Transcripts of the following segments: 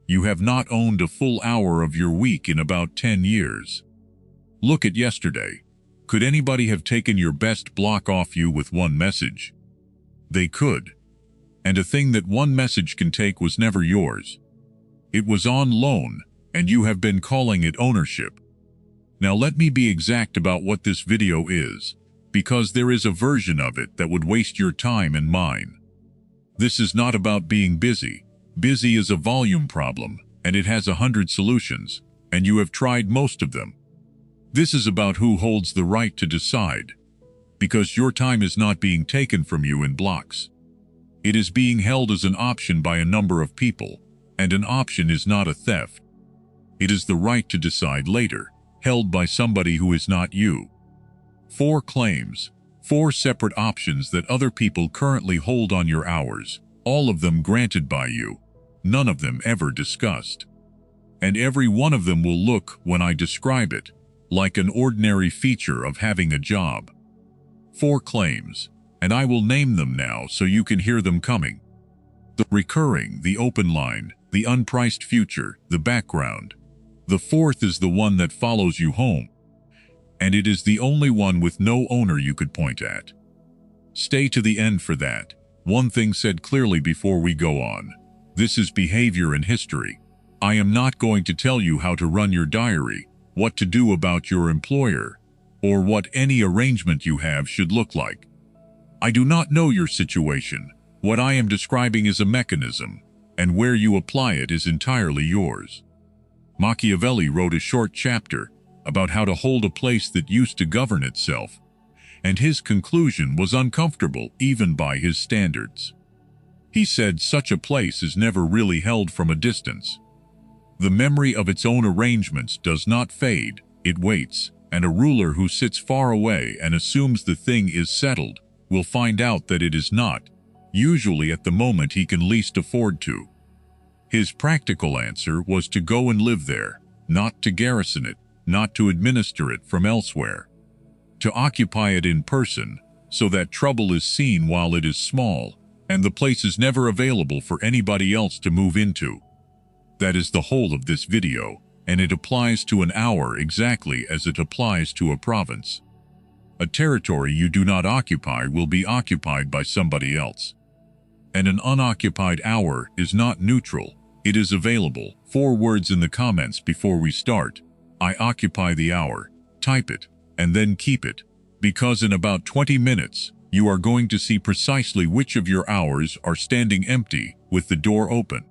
You have not owned a full hour of your week in about 10 years. Look at yesterday. Could anybody have taken your best block off you with one message? They could. And a thing that one message can take was never yours. It was on loan, and you have been calling it ownership. Now let me be exact about what this video is, because there is a version of it that would waste your time and mine. This is not about being busy. Busy is a volume problem, and it has 100 solutions, and you have tried most of them. This is about who holds the right to decide, because your time is not being taken from you in blocks. It is being held as an option by a number of people, and an option is not a theft. It is the right to decide later, held by somebody who is not you. 4 claims, 4 separate options that other people currently hold on your hours, all of them granted by you, none of them ever discussed. And every one of them will look, when I describe it, like an ordinary feature of having a job. 4 claims, and I will name them now so you can hear them coming. The recurring, the open line, the unpriced future, the background. The 4th is the one that follows you home, and it is the only one with no owner you could point at. Stay to the end for that. One thing said clearly before we go on. This is behavior in history. I am not going to tell you how to run your diary, what to do about your employer, or what any arrangement you have should look like. I do not know your situation. What I am describing is a mechanism, and where you apply it is entirely yours. Machiavelli wrote a short chapter about how to hold a place that used to govern itself, and his conclusion was uncomfortable even by his standards. He said such a place is never really held from a distance. The memory of its own arrangements does not fade, it waits, and a ruler who sits far away and assumes the thing is settled will find out that it is not, usually at the moment he can least afford to. His practical answer was to go and live there, not to garrison it, not to administer it from elsewhere. To occupy it in person, so that trouble is seen while it is small, and the place is never available for anybody else to move into. That is the whole of this video, and it applies to an hour exactly as it applies to a province. A territory you do not occupy will be occupied by somebody else. And an unoccupied hour is not neutral, it is available. 4 words in the comments before we start. I occupy the hour, type it, and then keep it, because in about 20 minutes, you are going to see precisely which of your hours are standing empty with the door open.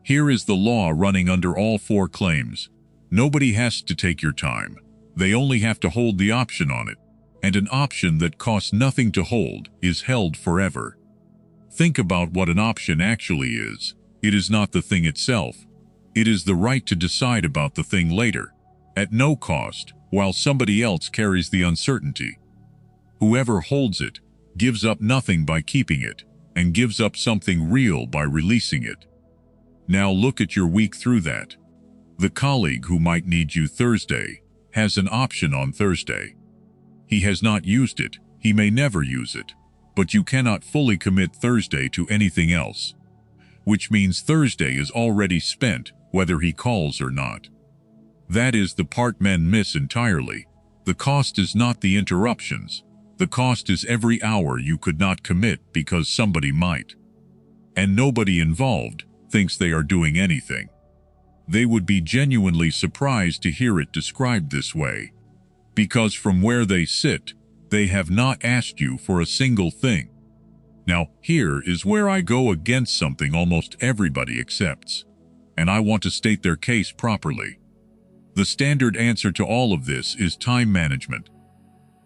Here is the law running under all 4 claims. Nobody has to take your time. They only have to hold the option on it, and an option that costs nothing to hold is held forever. Think about what an option actually is. It is not the thing itself. It is the right to decide about the thing later, at no cost, while somebody else carries the uncertainty. Whoever holds it gives up nothing by keeping it, and gives up something real by releasing it. Now look at your week through that. The colleague who might need you Thursday has an option on Thursday. He has not used it, he may never use it, but you cannot fully commit Thursday to anything else, which means Thursday is already spent, whether he calls or not. That is the part men miss entirely. The cost is not the interruptions. The cost is every hour you could not commit because somebody might. And nobody involved thinks they are doing anything. They would be genuinely surprised to hear it described this way, because from where they sit, they have not asked you for a single thing. Now, here is where I go against something almost everybody accepts, and I want to state their case properly. The standard answer to all of this is time management.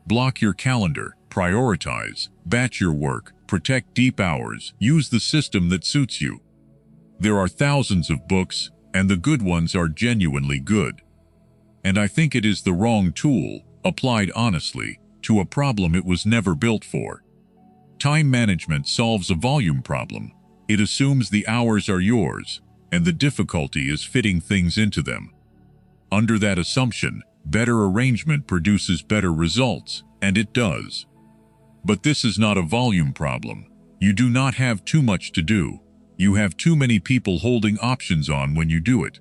Block your calendar, prioritize, batch your work, protect deep hours, use the system that suits you. There are thousands of books, and the good ones are genuinely good. And I think it is the wrong tool, applied honestly, to a problem it was never built for. Time management solves a volume problem. It assumes the hours are yours, and the difficulty is fitting things into them. Under that assumption, better arrangement produces better results, and it does. But this is not a volume problem. You do not have too much to do. You have too many people holding options on when you do it.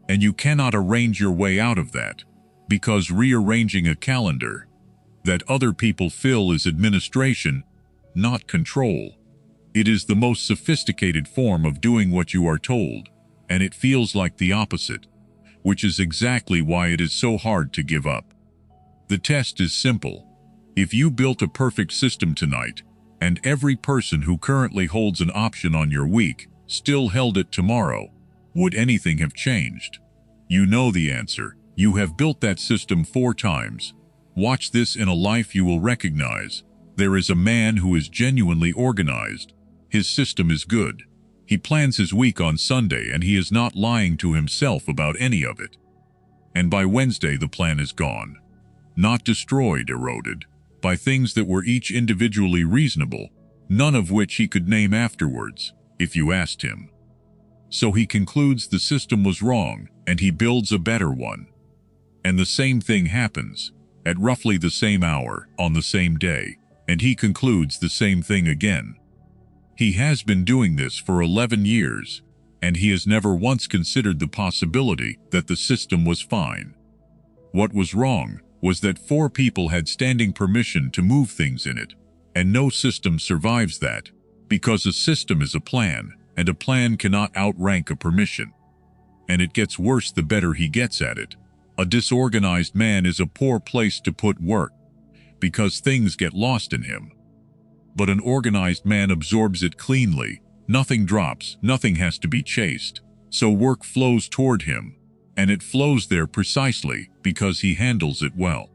And you cannot arrange your way out of that, because rearranging a calendar that other people fill is administration, not control. It is the most sophisticated form of doing what you are told, and it feels like the opposite, which is exactly why it is so hard to give up. The test is simple. If you built a perfect system tonight, and every person who currently holds an option on your week still held it tomorrow, would anything have changed? You know the answer. You have built that system 4 times. Watch this in a life you will recognize. There is a man who is genuinely organized. His system is good. He plans his week on Sunday and he is not lying to himself about any of it. And by Wednesday the plan is gone. Not destroyed, eroded, by things that were each individually reasonable, none of which he could name afterwards, if you asked him. So he concludes the system was wrong, and he builds a better one. And the same thing happens, at roughly the same hour, on the same day, and he concludes the same thing again. He has been doing this for 11 years, and he has never once considered the possibility that the system was fine. What was wrong was that 4 people had standing permission to move things in it, and no system survives that, because a system is a plan, and a plan cannot outrank a permission. And it gets worse the better he gets at it. A disorganized man is a poor place to put work, because things get lost in him. But an organized man absorbs it cleanly, nothing drops, nothing has to be chased, so work flows toward him, and it flows there precisely because he handles it well.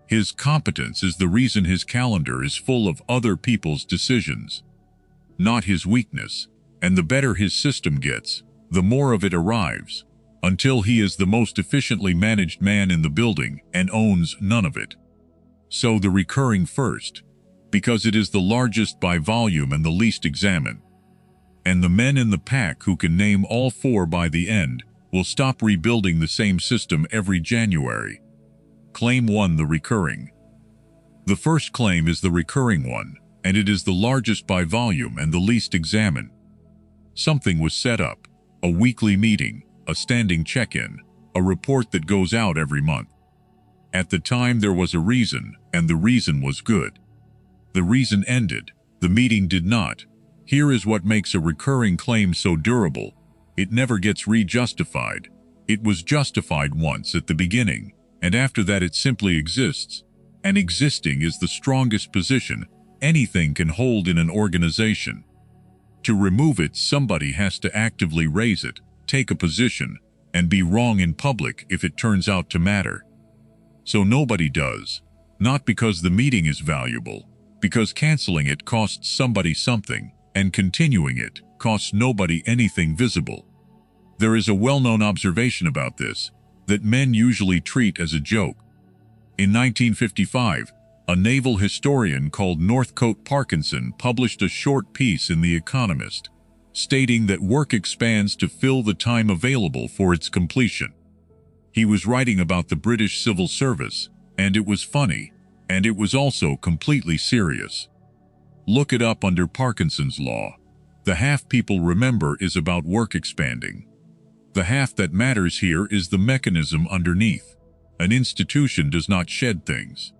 His competence is the reason his calendar is full of other people's decisions, not his weakness, and the better his system gets, the more of it arrives, until he is the most efficiently managed man in the building and owns none of it. So the recurring first, because it is the largest by volume and the least examined. And the men in the pack who can name all 4 by the end will stop rebuilding the same system every January. Claim 1, the recurring. The first claim is the recurring one, and it is the largest by volume and the least examined. Something was set up, a weekly meeting, a standing check-in, a report that goes out every month. At the time there was a reason, and the reason was good. The reason ended, the meeting did not. Here is what makes a recurring claim so durable. It never gets re-justified. It was justified once at the beginning, and after that it simply exists. And existing is the strongest position anything can hold in an organization. To remove it, somebody has to actively raise it, take a position, and be wrong in public if it turns out to matter. So nobody does, not because the meeting is valuable, because canceling it costs somebody something, and continuing it costs nobody anything visible. There is a well-known observation about this, that men usually treat as a joke. In 1955, a naval historian called Northcote Parkinson published a short piece in The Economist, stating that work expands to fill the time available for its completion. He was writing about the British civil service, and it was funny, and it was also completely serious. Look it up under Parkinson's law. The half people remember is about work expanding. The half that matters here is the mechanism underneath. An institution does not shed things.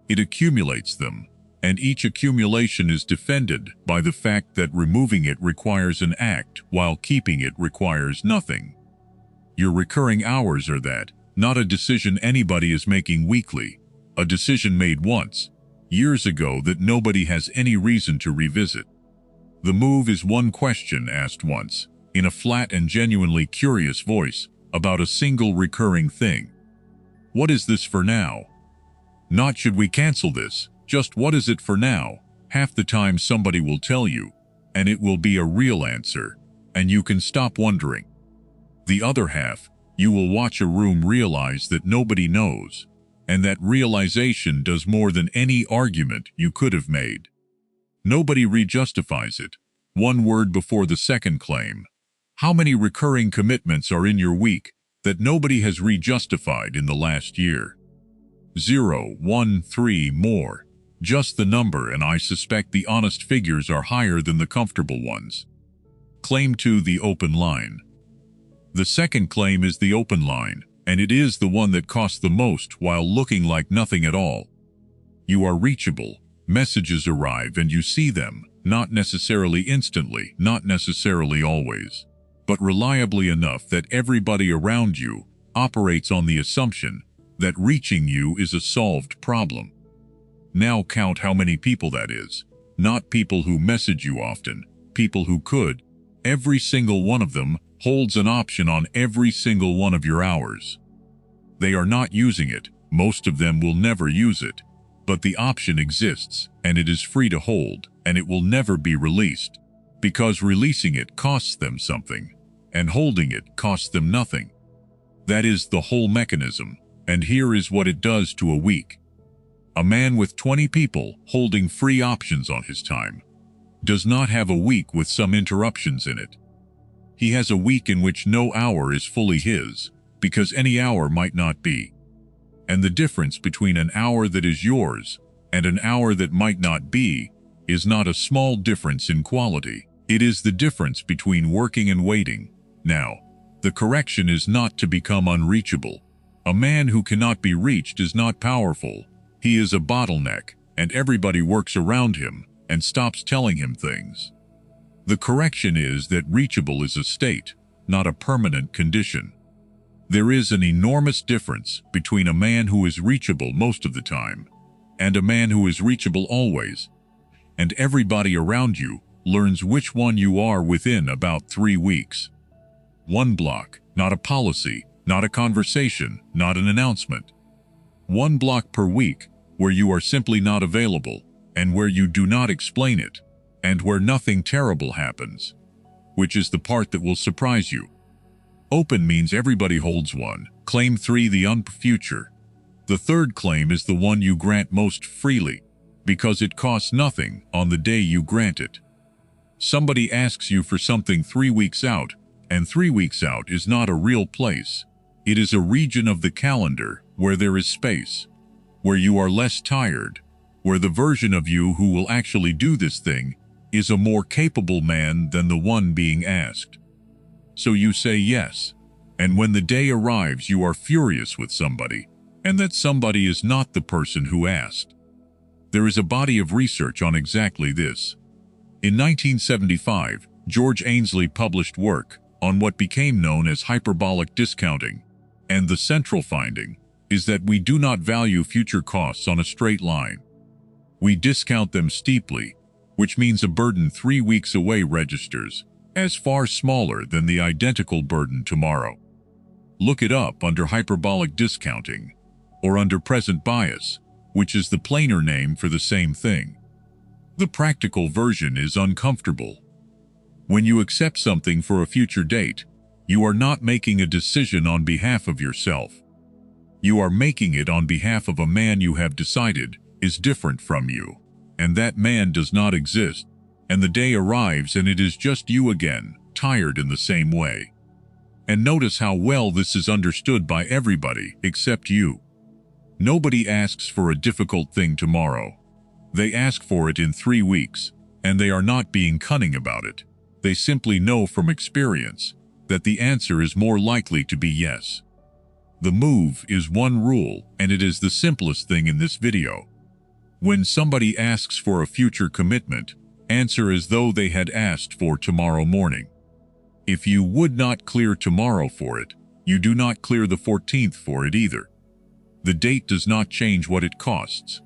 It accumulates them, and each accumulation is defended by the fact that removing it requires an act while keeping it requires nothing. Your recurring hours are that, not a decision anybody is making weekly, a decision made once, years ago that nobody has any reason to revisit. The move is one question asked once, in a flat and genuinely curious voice, about a single recurring thing. What is this for now? Not should we cancel this, just what is it for now? Half the time somebody will tell you, and it will be a real answer, and you can stop wondering. The other half, you will watch a room realize that nobody knows, and that realization does more than any argument you could have made. Nobody re-justifies it. One word before the second claim. How many recurring commitments are in your week that nobody has re-justified in the last year? 0, 1, 3, more. Just the number, and I suspect the honest figures are higher than the comfortable ones. Claim 2, the open line. The second claim is the open line, and it is the one that costs the most while looking like nothing at all. You are reachable, messages arrive and you see them, not necessarily instantly, not necessarily always, but reliably enough that everybody around you operates on the assumption that reaching you is a solved problem. Now count how many people that is. Not people who message you often, people who could. Every single one of them holds an option on every single one of your hours. They are not using it, most of them will never use it, but the option exists, and it is free to hold, and it will never be released, because releasing it costs them something, and holding it costs them nothing. That is the whole mechanism, and here is what it does to a week. A man with 20 people holding free options on his time does not have a week with some interruptions in it. He has a week in which no hour is fully his, because any hour might not be. And the difference between an hour that is yours and an hour that might not be is not a small difference in quality. It is the difference between working and waiting. Now, the correction is not to become unreachable. A man who cannot be reached is not powerful. He is a bottleneck, and everybody works around him and stops telling him things. The correction is that reachable is a state, not a permanent condition. There is an enormous difference between a man who is reachable most of the time and a man who is reachable always, and everybody around you learns which one you are within about 3 weeks. One block, not a policy, not a conversation, not an announcement. One block per week where you are simply not available and where you do not explain it and where nothing terrible happens, which is the part that will surprise you. Open means everybody holds one. Claim 3, the future. The third claim is the one you grant most freely, because it costs nothing on the day you grant it. Somebody asks you for something 3 weeks out, and 3 weeks out is not a real place. It is a region of the calendar where there is space, where you are less tired, where the version of you who will actually do this thing is a more capable man than the one being asked. So you say yes, and when the day arrives you are furious with somebody, and that somebody is not the person who asked. There is a body of research on exactly this. In 1975, George Ainsley published work on what became known as hyperbolic discounting, and the central finding is that we do not value future costs on a straight line. We discount them steeply, which means a burden 3 weeks away registers as far smaller than the identical burden tomorrow. Look it up under hyperbolic discounting, or under present bias, which is the plainer name for the same thing. The practical version is uncomfortable. When you accept something for a future date, you are not making a decision on behalf of yourself. You are making it on behalf of a man you have decided is different from you, and that man does not exist. And the day arrives and it is just you again, tired in the same way. And notice how well this is understood by everybody except you. Nobody asks for a difficult thing tomorrow. They ask for it in 3 weeks, and they are not being cunning about it. They simply know from experience that the answer is more likely to be yes. The move is one rule, and it is the simplest thing in this video. When somebody asks for a future commitment, answer as though they had asked for tomorrow morning. If you would not clear tomorrow for it, you do not clear the 14th for it either. The date does not change what it costs.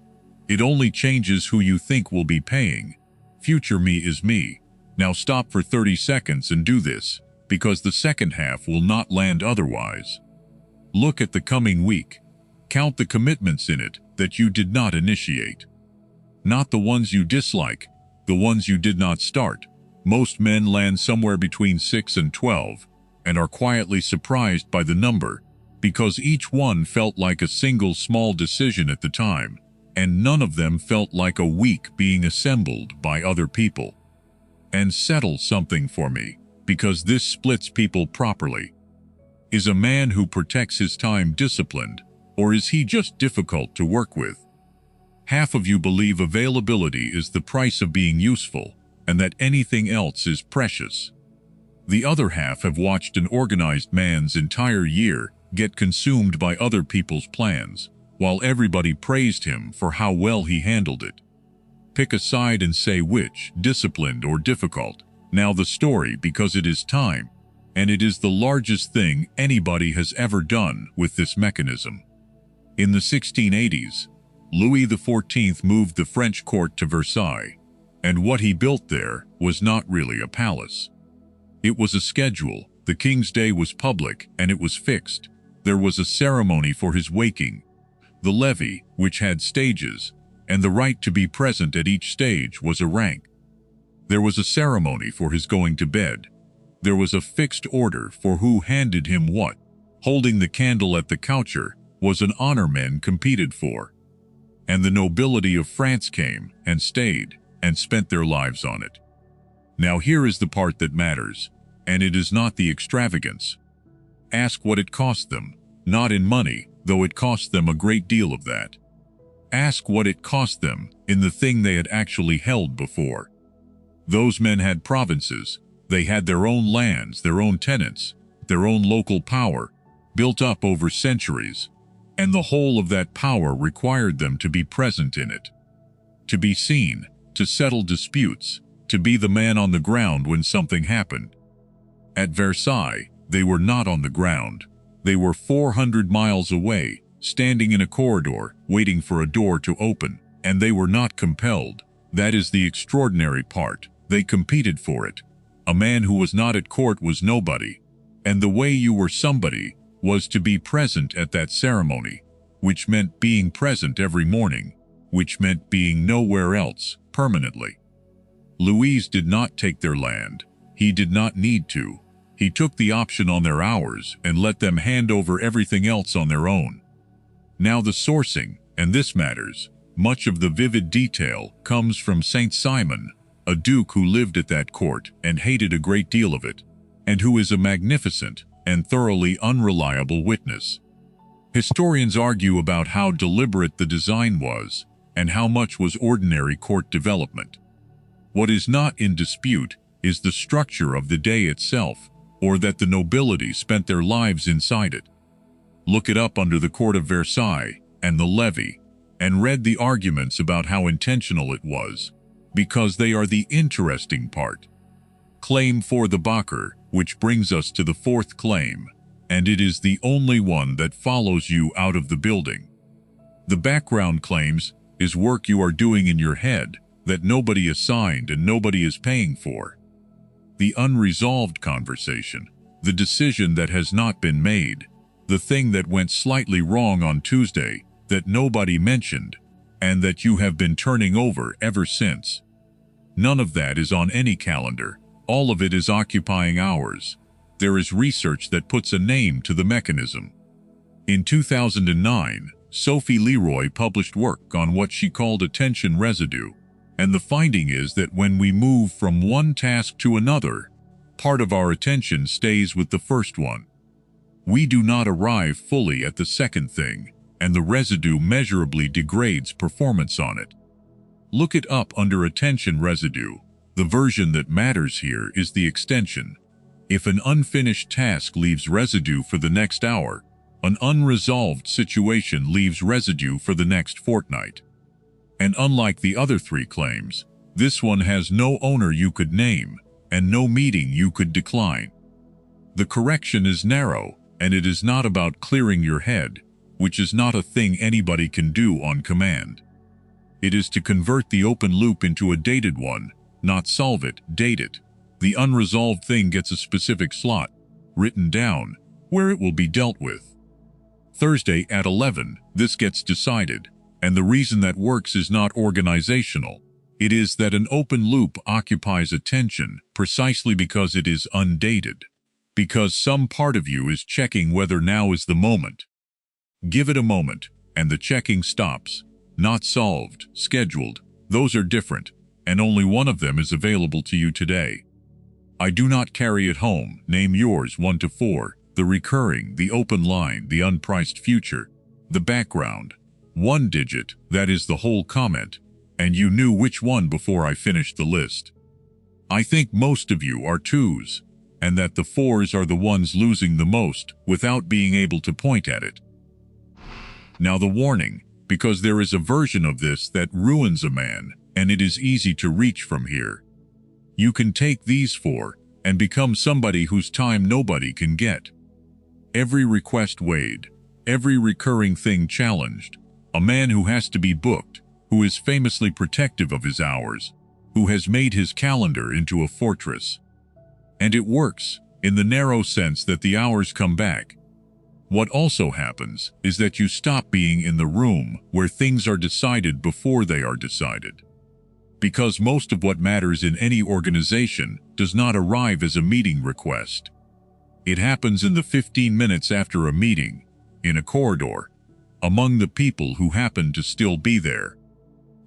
It only changes who you think will be paying. Future me is me. Now stop for 30 seconds and do this, because the second half will not land otherwise. Look at the coming week. Count the commitments in it that you did not initiate. Not the ones you dislike, the ones you did not start. Most men land somewhere between 6 and 12, and are quietly surprised by the number, because each one felt like a single small decision at the time, and none of them felt like a week being assembled by other people. And settle something for me, because this splits people properly. Is a man who protects his time disciplined, or is he just difficult to work with? Half of you believe availability is the price of being useful, and that anything else is precious. The other half have watched an organized man's entire year get consumed by other people's plans, while everybody praised him for how well he handled it. Pick a side and say which, disciplined or difficult. Now the story, because it is time, and it is the largest thing anybody has ever done with this mechanism. In the 1680s, Louis XIV moved the French court to Versailles, and what he built there was not really a palace. It was a schedule. The king's day was public, and it was fixed. There was a ceremony for his waking, the levee, which had stages, and the right to be present at each stage was a rank. There was a ceremony for his going to bed. There was a fixed order for who handed him what. Holding the candle at the coucher was an honor men competed for. And the nobility of France came and stayed and spent their lives on it. Now here is the part that matters, and it is not the extravagance. Ask what it cost them, not in money, though it cost them a great deal of that. Ask what it cost them in the thing they had actually held before. Those men had provinces, they had their own lands, their own tenants, their own local power, built up over centuries, and the whole of that power required them to be present in it. To be seen, to settle disputes, to be the man on the ground when something happened. At Versailles, they were not on the ground. They were 400 miles away, standing in a corridor, waiting for a door to open, and they were not compelled. That is the extraordinary part. They competed for it. A man who was not at court was nobody, and the way you were somebody was to be present at that ceremony, which meant being present every morning, which meant being nowhere else, permanently. Louis did not take their land. He did not need to. He took the option on their hours and let them hand over everything else on their own. Now the sourcing, and this matters, much of the vivid detail comes from Saint Simon, a duke who lived at that court and hated a great deal of it, and who is a magnificent and thoroughly unreliable witness. Historians argue about how deliberate the design was and how much was ordinary court development. What is not in dispute is the structure of the day itself, or that the nobility spent their lives inside it. Look it up under the court of Versailles and the levee, and read the arguments about how intentional it was, because they are the interesting part. Claim for the Bacher, which brings us to the fourth claim, and it is the only one that follows you out of the building. The background claims is work you are doing in your head that nobody assigned and nobody is paying for. The unresolved conversation, the decision that has not been made, the thing that went slightly wrong on Tuesday that nobody mentioned, and that you have been turning over ever since. None of that is on any calendar. All of it is occupying hours. There is research that puts a name to the mechanism. In 2009, Sophie Leroy published work on what she called attention residue, and the finding is that when we move from one task to another, part of our attention stays with the first one. We do not arrive fully at the second thing, and the residue measurably degrades performance on it. Look it up under attention residue. The version that matters here is the extension. If an unfinished task leaves residue for the next hour, an unresolved situation leaves residue for the next fortnight. And unlike the other three claims, this one has no owner you could name, and no meeting you could decline. The correction is narrow, and it is not about clearing your head, which is not a thing anybody can do on command. It is to convert the open loop into a dated one, not solve it, date it. The unresolved thing gets a specific slot, written down, where it will be dealt with. Thursday at 11, this gets decided, and the reason that works is not organizational. It is that an open loop occupies attention precisely because it is undated, because some part of you is checking whether now is the moment. Give it a moment, and the checking stops. Not solved, scheduled, those are different, and only one of them is available to you today. I do not carry it home. Name yours 1 to 4, the recurring, the open line, the unpriced future, the background. One digit, that is the whole comment, and you knew which one before I finished the list. I think most of you are 2s. and that the 4s are the ones losing the most without being able to point at it. Now the warning, because there is a version of this that ruins a man, and it is easy to reach from here. You can take these 4 and become somebody whose time nobody can get. Every request weighed, every recurring thing challenged, a man who has to be booked, who is famously protective of his hours, who has made his calendar into a fortress. And it works, in the narrow sense that the hours come back. What also happens is that you stop being in the room where things are decided before they are decided. Because most of what matters in any organization does not arrive as a meeting request. It happens in the 15 minutes after a meeting, in a corridor, among the people who happen to still be there.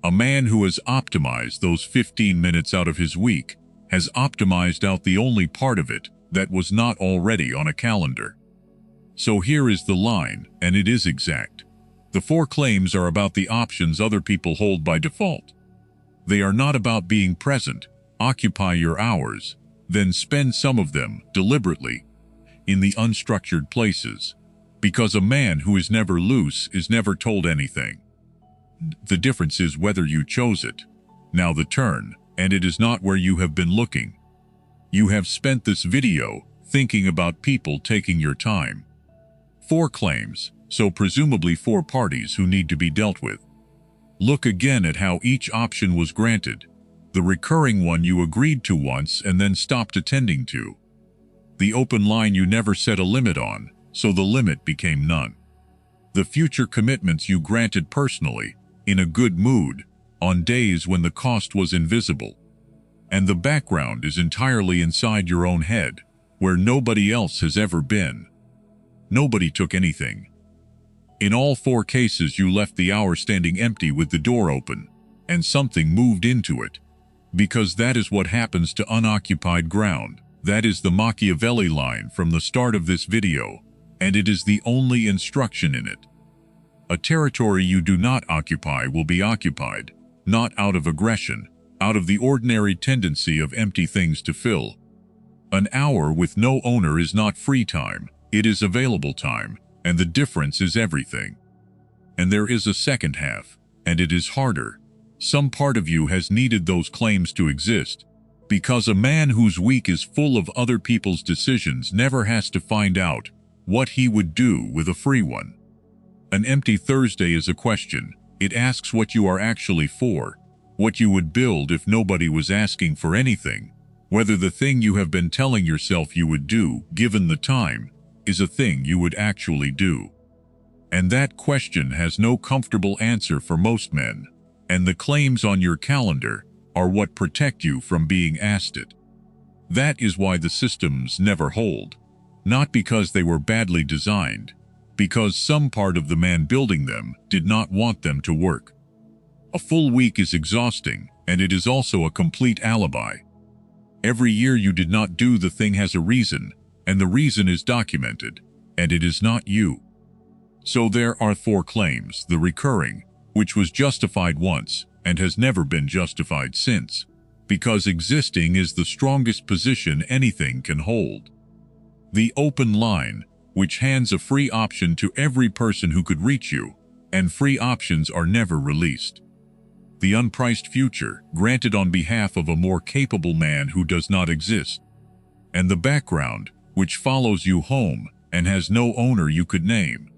A man who has optimized those 15 minutes out of his week has optimized out the only part of it that was not already on a calendar. So here is the line, and it is exact. The 4 claims are about the options other people hold by default. They are not about being present, occupy your hours, then spend some of them, deliberately, in the unstructured places. Because a man who is never loose is never told anything. The difference is whether you chose it. Now the turn, and it is not where you have been looking. You have spent this video thinking about people taking your time. 4 claims, so presumably 4 parties who need to be dealt with. Look again at how each option was granted. The recurring one you agreed to once and then stopped attending to. The open line you never set a limit on, so the limit became none. The future commitments you granted personally, in a good mood, on days when the cost was invisible. And the background is entirely inside your own head, where nobody else has ever been. Nobody took anything. In all 4 cases you left the hour standing empty with the door open, and something moved into it. Because that is what happens to unoccupied ground. That is the Machiavelli line from the start of this video, and it is the only instruction in it. A territory you do not occupy will be occupied, not out of aggression, out of the ordinary tendency of empty things to fill. An hour with no owner is not free time, it is available time, and the difference is everything. And there is a second half, and it is harder. Some part of you has needed those claims to exist, because a man whose week is full of other people's decisions never has to find out what he would do with a free one. An empty Thursday is a question. It asks what you are actually for, what you would build if nobody was asking for anything, whether the thing you have been telling yourself you would do, given the time, is a thing you would actually do. And that question has no comfortable answer for most men, and the claims on your calendar are what protect you from being asked it. That is why the systems never hold. Not because they were badly designed, because some part of the man building them did not want them to work. A full week is exhausting, and it is also a complete alibi. Every year you did not do the thing has a reason, and the reason is documented, and it is not you. So there are 4 claims, the recurring, which was justified once, and has never been justified since, because existing is the strongest position anything can hold. The open line, which hands a free option to every person who could reach you, and free options are never released. The unpriced future, granted on behalf of a more capable man who does not exist. And the background, which follows you home and has no owner you could name.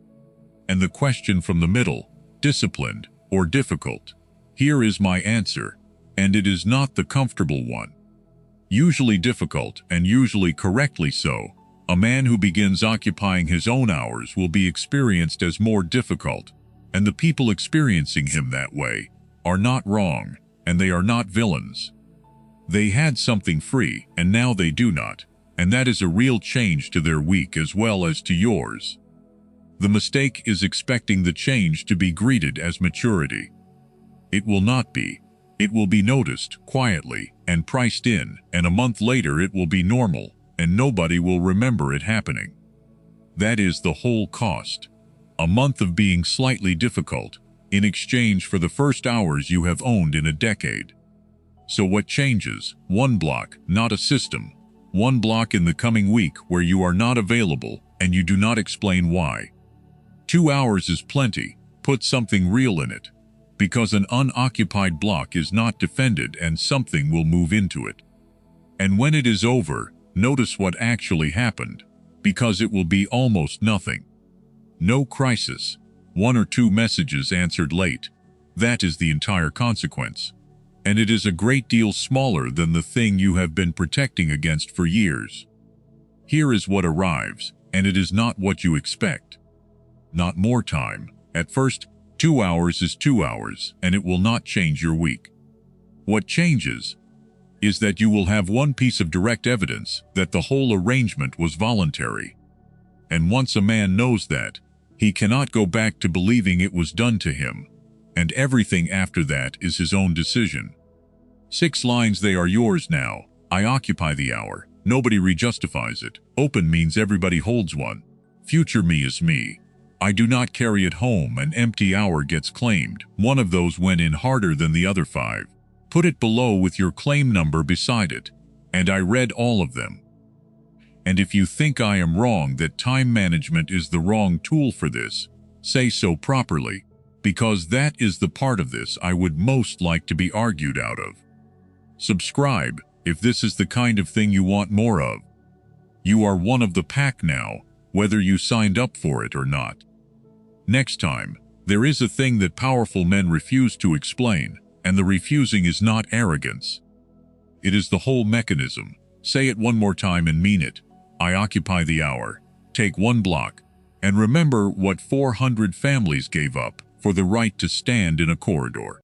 And the question from the middle, disciplined or difficult. Here is my answer, and it is not the comfortable one. Usually difficult, and usually correctly so, a man who begins occupying his own hours will be experienced as more difficult, and the people experiencing him that way are not wrong, and they are not villains. They had something free, and now they do not, and that is a real change to their week as well as to yours. The mistake is expecting the change to be greeted as maturity. It will not be. It will be noticed quietly and priced in, and a month later it will be normal, and nobody will remember it happening. That is the whole cost. A month of being slightly difficult, in exchange for the first hours you have owned in a decade. So what changes? One block, not a system. One block in the coming week where you are not available and you do not explain why. 2 hours is plenty. Put something real in it, because an unoccupied block is not defended and something will move into it. And when it is over, notice what actually happened, because it will be almost nothing. No crisis. 1 or 2 messages answered late. That is the entire consequence. And it is a great deal smaller than the thing you have been protecting against for years. Here is what arrives, and it is not what you expect. Not more time. At first, 2 hours is 2 hours, and it will not change your week. What changes is that you will have one piece of direct evidence that the whole arrangement was voluntary. And once a man knows that, he cannot go back to believing it was done to him, and everything after that is his own decision. 6 lines, they are yours now. I occupy the hour. Nobody rejustifies it. Open means everybody holds one. Future me is me. I do not carry it home. An empty hour gets claimed. One of those went in harder than the other 5. Put it below with your claim number beside it. And I read all of them. And if you think I am wrong that time management is the wrong tool for this, say so properly, because that is the part of this I would most like to be argued out of. Subscribe if this is the kind of thing you want more of. You are one of the pack now, whether you signed up for it or not. Next time, there is a thing that powerful men refuse to explain, and the refusing is not arrogance. It is the whole mechanism. Say it one more time and mean it. I occupy the hour. Take 1 block. And remember what 400 families gave up for the right to stand in a corridor.